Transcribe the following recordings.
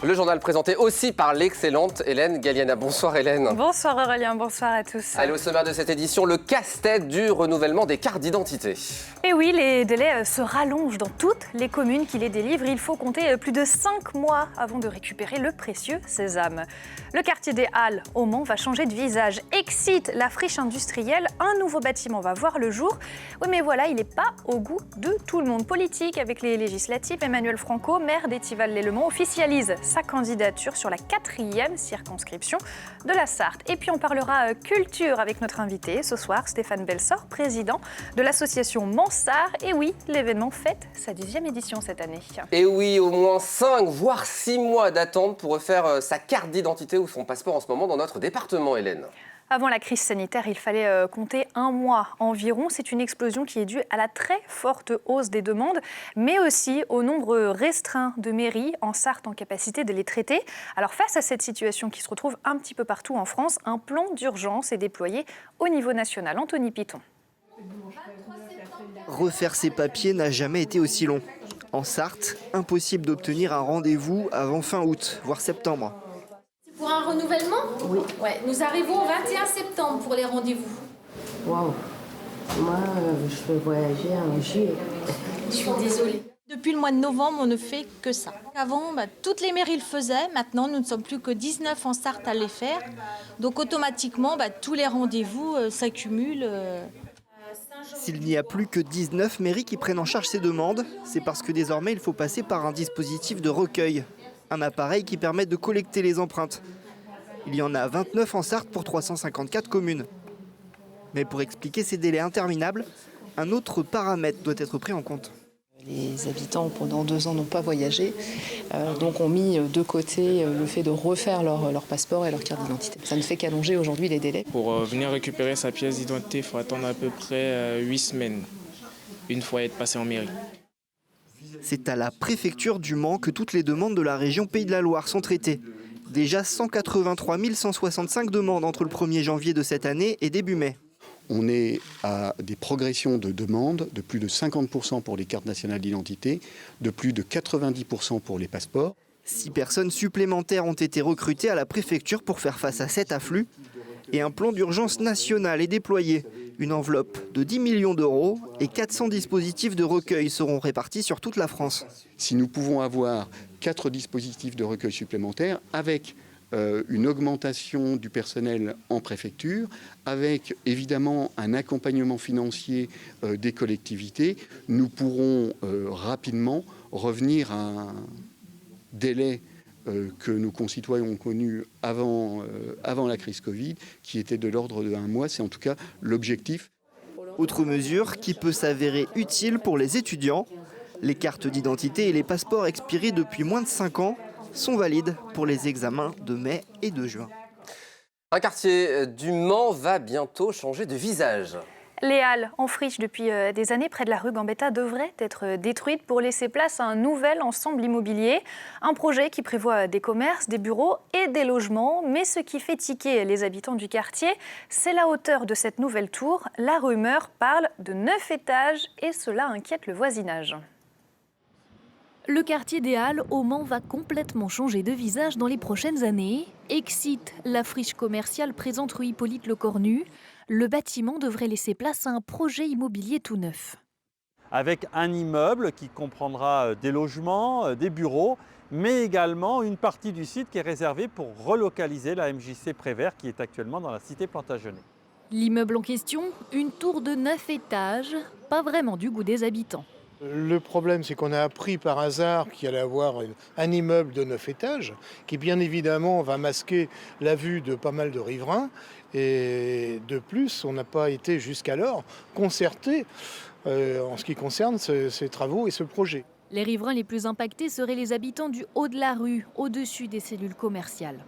Le journal présenté aussi par l'excellente Hélène Galliana. Bonsoir Hélène. Bonsoir Aurélien, bonsoir à tous. Allez, au sommaire de cette édition, le casse-tête du renouvellement des cartes d'identité. Et oui, les délais se rallongent dans toutes les communes qui les délivrent. Il faut compter plus de 5 mois avant de récupérer le précieux sésame. Le quartier des Halles au Mans va changer de visage. Excite la friche industrielle, un nouveau bâtiment va voir le jour. Oui, mais voilà, il n'est pas au goût de tout le monde. Politique avec les législatives, Emmanuel Franco, maire d'Étival-les-Le-Mans, officialise sa candidature sur la 4e circonscription de la Sarthe. Et puis on parlera culture avec notre invité ce soir, Stéphane Belsort, président de l'association Mansart. Et oui, l'événement fête sa 10e édition cette année. Et oui, au moins 5 voire 6 mois d'attente pour refaire sa carte d'identité ou son passeport en ce moment dans notre département, Hélène. Avant la crise sanitaire, il fallait compter 1 mois environ. C'est une explosion qui est due à la très forte hausse des demandes, mais aussi au nombre restreint de mairies en Sarthe en capacité de les traiter. Alors face à cette situation qui se retrouve un petit peu partout en France, un plan d'urgence est déployé au niveau national. Anthony Piton. Refaire ses papiers n'a jamais été aussi long. En Sarthe, impossible d'obtenir un rendez-vous avant fin août, voire septembre. Pour un renouvellement ? Oui. Ouais, nous arrivons au 21 septembre pour les rendez-vous. Waouh. Moi, je veux voyager en juillet. Je suis désolée. Depuis le mois de novembre, on ne fait que ça. Avant, toutes les mairies le faisaient. Maintenant, nous ne sommes plus que 19 en Sarthe à les faire. Donc automatiquement, tous les rendez-vous s'accumulent. S'il n'y a plus que 19 mairies qui prennent en charge ces demandes, c'est parce que désormais il faut passer par un dispositif de recueil. Un appareil qui permet de collecter les empreintes. Il y en a 29 en Sarthe pour 354 communes. Mais pour expliquer ces délais interminables, un autre paramètre doit être pris en compte. Les habitants, pendant 2 ans, n'ont pas voyagé, donc ont mis de côté le fait de refaire leur passeport et leur carte d'identité. Ça ne fait qu'allonger aujourd'hui les délais. Pour venir récupérer sa pièce d'identité, il faut attendre à peu près 8 semaines, une fois être passé en mairie. C'est à la préfecture du Mans que toutes les demandes de la région Pays de la Loire sont traitées. Déjà 183 165 demandes entre le 1er janvier de cette année et début mai. On est à des progressions de demandes de plus de 50% pour les cartes nationales d'identité, de plus de 90% pour les passeports. 6 personnes supplémentaires ont été recrutées à la préfecture pour faire face à cet afflux. Et un plan d'urgence national est déployé. Une enveloppe de 10 millions d'euros et 400 dispositifs de recueil seront répartis sur toute la France. Si nous pouvons avoir 4 dispositifs de recueil supplémentaires avec une augmentation du personnel en préfecture, avec évidemment un accompagnement financier des collectivités, nous pourrons rapidement revenir à un délai que nos concitoyens ont connu avant la crise Covid, qui était de l'ordre de 1 mois. C'est en tout cas l'objectif. Autre mesure qui peut s'avérer utile pour les étudiants, les cartes d'identité et les passeports expirés depuis moins de 5 ans sont valides pour les examens de mai et de juin. Un quartier du Mans va bientôt changer de visage. Les halles en friche depuis des années près de la rue Gambetta devraient être détruites pour laisser place à un nouvel ensemble immobilier. Un projet qui prévoit des commerces, des bureaux et des logements. Mais ce qui fait tiquer les habitants du quartier, c'est la hauteur de cette nouvelle tour. La rumeur parle de 9 étages et cela inquiète le voisinage. Le quartier des Halles au Mans va complètement changer de visage dans les prochaines années. Excite la friche commerciale présente rue Hippolyte Le Cornu. Le bâtiment devrait laisser place à un projet immobilier tout neuf. Avec un immeuble qui comprendra des logements, des bureaux, mais également une partie du site qui est réservée pour relocaliser la MJC Prévert qui est actuellement dans la cité Plantagenet. L'immeuble en question, une tour de 9 étages, pas vraiment du goût des habitants. Le problème, c'est qu'on a appris par hasard qu'il allait avoir un immeuble de 9 étages qui, bien évidemment, va masquer la vue de pas mal de riverains. Et de plus, on n'a pas été jusqu'alors concerté en ce qui concerne ces travaux et ce projet. Les riverains les plus impactés seraient les habitants du haut de la rue, au-dessus des cellules commerciales.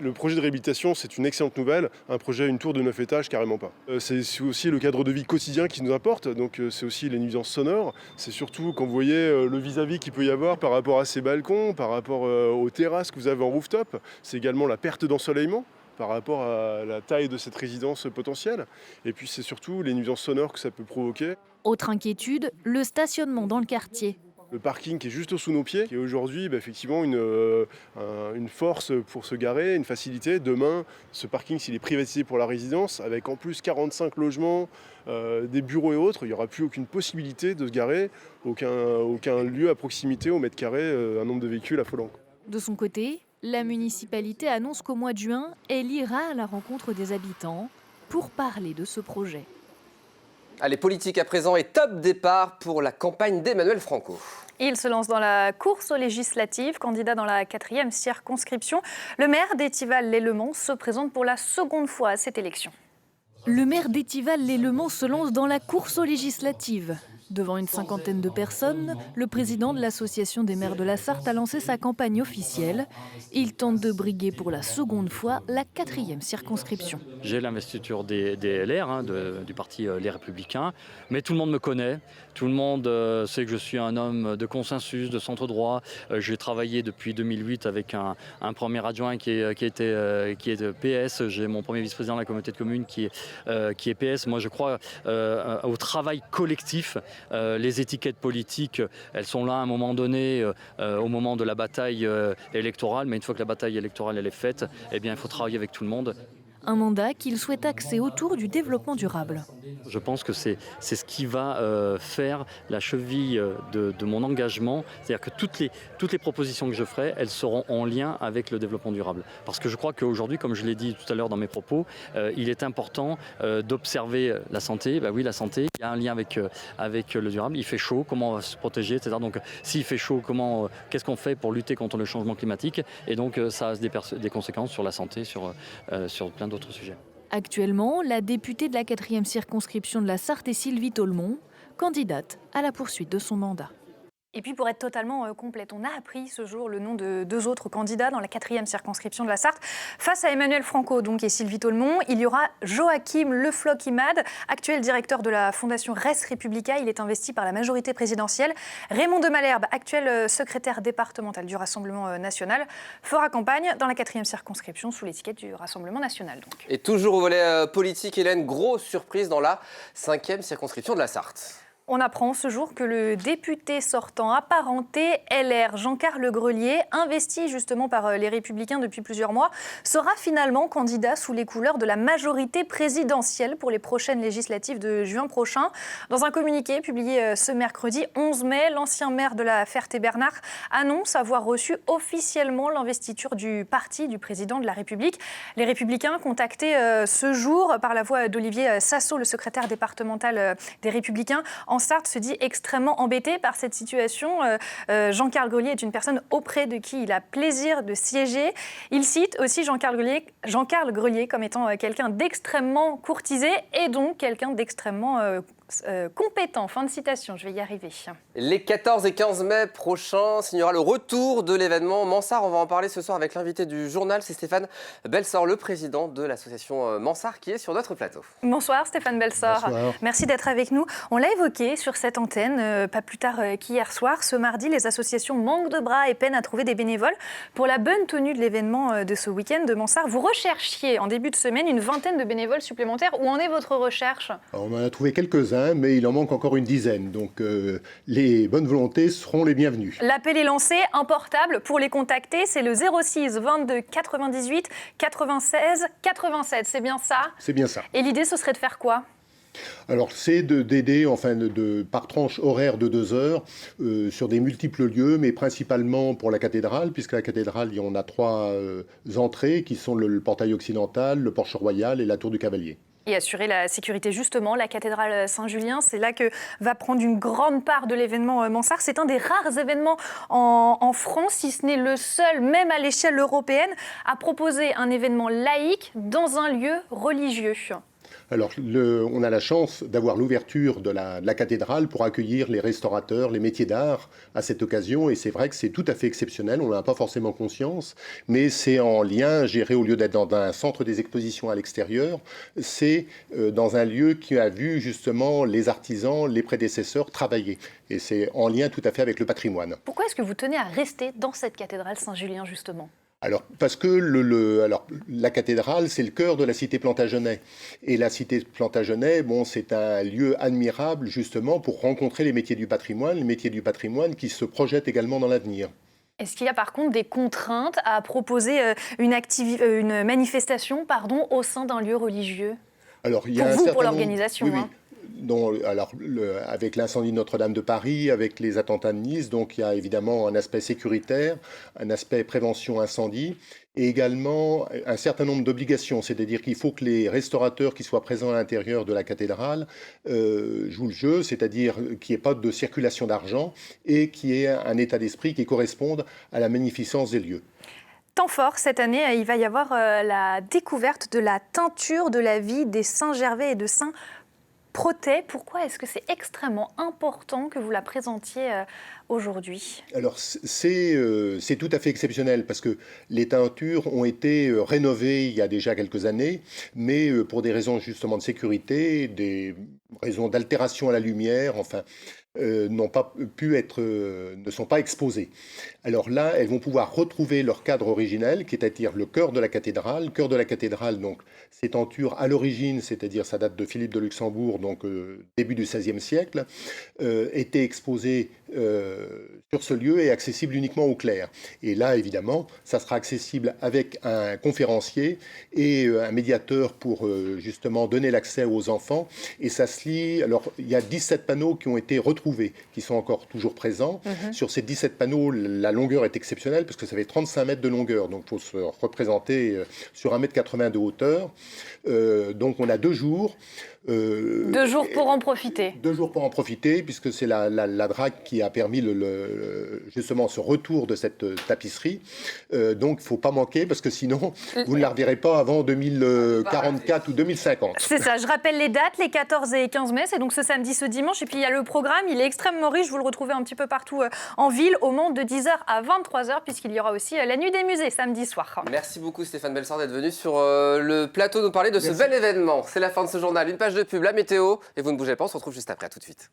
Le projet de réhabilitation, c'est une excellente nouvelle. Un projet, une tour de 9 étages, carrément pas. C'est aussi le cadre de vie quotidien qui nous importe, donc c'est aussi les nuisances sonores. C'est surtout quand vous voyez le vis-à-vis qu'il peut y avoir par rapport à ces balcons, par rapport aux terrasses que vous avez en rooftop. C'est également la perte d'ensoleillement par rapport à la taille de cette résidence potentielle. Et puis c'est surtout les nuisances sonores que ça peut provoquer. Autre inquiétude, le stationnement dans le quartier. Le parking qui est juste sous nos pieds, qui est aujourd'hui effectivement une force pour se garer, une facilité. Demain, ce parking, s'il est privatisé pour la résidence, avec en plus 45 logements, des bureaux et autres, il n'y aura plus aucune possibilité de se garer, aucun lieu à proximité au mètre carré, un nombre de véhicules affolant. De son côté, la municipalité annonce qu'au mois de juin, elle ira à la rencontre des habitants pour parler de ce projet. Allez, politique à présent et top départ pour la campagne d'Emmanuel Franco. Il se lance dans la course aux législatives, candidat dans la 4e circonscription. Le maire d'Étival-les-Le-Mans se présente pour la seconde fois à cette élection. Le maire d'Étival-les-Le-Mans se lance dans la course aux législatives. Devant une cinquantaine de personnes, le président de l'Association des maires de la Sarthe a lancé sa campagne officielle. Il tente de briguer pour la seconde fois la 4e circonscription. J'ai l'investiture des LR, du parti Les Républicains, mais tout le monde me connaît. Tout le monde sait que je suis un homme de consensus, de centre droit. J'ai travaillé depuis 2008 avec un premier adjoint qui est PS. J'ai mon premier vice-président de la communauté de communes qui est PS. Moi, je crois au travail collectif. Les étiquettes politiques, elles sont là à un moment donné, au moment de la bataille électorale, mais une fois que la bataille électorale elle est faite, eh bien, il faut travailler avec tout le monde. Un mandat qu'il souhaite axer autour du développement durable. Je pense que c'est ce qui va faire la cheville de mon engagement. C'est-à-dire que toutes les propositions que je ferai, elles seront en lien avec le développement durable. Parce que je crois qu'aujourd'hui, comme je l'ai dit tout à l'heure dans mes propos, il est important d'observer la santé. Ben oui, la santé, il y a un lien avec le durable. Il fait chaud, comment on va se protéger, etc. Donc s'il fait chaud, qu'est-ce qu'on fait pour lutter contre le changement climatique? Et donc ça a des conséquences sur la santé, sur plein d'autres sujets. Actuellement, la députée de la 4e circonscription de la Sarthe est Sylvie Tolmont, candidate à la poursuite de son mandat. Et puis pour être totalement complète, on a appris ce jour le nom de 2 autres candidats dans la 4e circonscription de la Sarthe. Face à Emmanuel Franco donc, et Sylvie Tolmont, il y aura Joachim Le Floch-Imad, actuel directeur de la fondation Res Publica. Il est investi par la majorité présidentielle. Raymond de Malherbe, actuel secrétaire départemental du Rassemblement national, fera campagne dans la 4e circonscription sous l'étiquette du Rassemblement national. Donc. Et toujours au volet politique, Hélène, grosse surprise dans la 5e circonscription de la Sarthe. On apprend ce jour que le député sortant apparenté LR, Jean-Carl Grelier, investi justement par les Républicains depuis plusieurs mois, sera finalement candidat sous les couleurs de la majorité présidentielle pour les prochaines législatives de juin prochain. Dans un communiqué publié ce mercredi 11 mai, l'ancien maire de la Ferté-Bernard annonce avoir reçu officiellement l'investiture du parti du président de la République. Les Républicains, contactés ce jour par la voix d'Olivier Sassot, le secrétaire départemental des Républicains, en Sarthe, se dit extrêmement embêté par cette situation. Jean-Carl Grelier est une personne auprès de qui il a plaisir de siéger. Il cite aussi Jean-Carl Grelier comme étant quelqu'un d'extrêmement courtisé et donc quelqu'un d'extrêmement compétent. Fin de citation, je vais y arriver. Les 14 et 15 mai prochains signera le retour de l'événement Mansart. On va en parler ce soir avec l'invité du journal, c'est Stéphane Belsor, le président de l'association Mansart, qui est sur notre plateau. Bonsoir Stéphane Belsor. Bonsoir. Merci d'être avec nous. On l'a évoqué sur cette antenne, pas plus tard qu'hier soir. Ce mardi, les associations manquent de bras et peinent à trouver des bénévoles pour la bonne tenue de l'événement de ce week-end de Mansart. Vous recherchiez en début de semaine une vingtaine de bénévoles supplémentaires. Où en est votre recherche ? Alors, on en a trouvé quelques-uns, mais il en manque encore une dizaine. Donc les bonnes volontés seront les bienvenues. L'appel est lancé, un portable pour les contacter, c'est le 06 22 98 96 87. C'est bien ça ? C'est bien ça. Et l'idée, ce serait de faire quoi ? Alors, c'est d'aider par tranche horaire de 2 heures sur des multiples lieux, mais principalement pour la cathédrale, puisque la cathédrale, on a 3 entrées qui sont le portail occidental, le porche royal et la tour du Cavalier. Et assurer la sécurité, justement, la cathédrale Saint-Julien, c'est là que va prendre une grande part de l'événement Mansart. C'est un des rares événements en France, si ce n'est le seul, même à l'échelle européenne, à proposer un événement laïque dans un lieu religieux. Alors, on a la chance d'avoir l'ouverture de la cathédrale pour accueillir les restaurateurs, les métiers d'art à cette occasion. Et c'est vrai que c'est tout à fait exceptionnel, on n'en a pas forcément conscience, mais c'est en lien, géré au lieu d'être dans un centre des expositions à l'extérieur, c'est dans un lieu qui a vu justement les artisans, les prédécesseurs travailler. Et c'est en lien tout à fait avec le patrimoine. Pourquoi est-ce que vous tenez à rester dans cette cathédrale Saint-Julien, justement ? Alors, parce que alors, la cathédrale, c'est le cœur de la cité Plantagenet. Et la cité Plantagenet, bon, c'est un lieu admirable, justement, pour rencontrer les métiers du patrimoine qui se projettent également dans l'avenir. Est-ce qu'il y a par contre des contraintes à proposer une manifestation au sein d'un lieu religieux? Alors, il y a pour un vous, certain pour nombre- l'organisation Oui, oui. hein. Avec l'incendie de Notre-Dame de Paris, avec les attentats de Nice, donc il y a évidemment un aspect sécuritaire, un aspect prévention incendie, et également un certain nombre d'obligations, c'est-à-dire qu'il faut que les restaurateurs qui soient présents à l'intérieur de la cathédrale jouent le jeu, c'est-à-dire qu'il n'y ait pas de circulation d'argent et qu'il y ait un état d'esprit qui corresponde à la magnificence des lieux. Temps fort, cette année, il va y avoir la découverte de la teinture de la vie des saints Gervais et de saint Protais. Pourquoi est-ce que c'est extrêmement important que vous la présentiez aujourd'hui? Alors c'est tout à fait exceptionnel parce que les teintures ont été rénovées il y a déjà quelques années, mais pour des raisons justement de sécurité, des raisons d'altération à la lumière, enfin, ne sont pas exposées. Alors là, elles vont pouvoir retrouver leur cadre originel, qui est à dire le cœur de la cathédrale. Le cœur de la cathédrale, donc, ces tentures à l'origine, c'est-à-dire ça date de Philippe de Luxembourg, donc début du XVIe siècle, étaient exposées sur ce lieu et accessibles uniquement au clerc. Et là, évidemment, ça sera accessible avec un conférencier et un médiateur pour justement donner l'accès aux enfants. Et ça se lit, alors il y a 17 panneaux qui ont été retrouvés, qui sont encore toujours présents. Sur ces 17 panneaux, la longueur est exceptionnelle parce que ça fait 35 mètres de longueur, donc il faut se représenter sur 1,80 m de hauteur. Donc on a 2 jours. 2 jours pour en profiter. 2 jours pour en profiter, puisque c'est la drague qui a permis justement ce retour de cette tapisserie. Donc il ne faut pas manquer, parce que sinon, vous ne la reverrez pas avant 2044 ou 2050. C'est ça, je rappelle les dates, les 14 et 15 mai, c'est donc ce samedi, ce dimanche. Et puis il y a le programme, il est extrêmement riche, vous le retrouvez un petit peu partout en ville, au Mans, de 10h à 23h, puisqu'il y aura aussi la nuit des musées, samedi soir. Merci beaucoup Stéphane Belsort d'être venu sur le plateau nous parler de ce bel événement. C'est la fin de ce journal, une page de pub, la météo, et vous ne bougez pas, on se retrouve juste après, à tout de suite.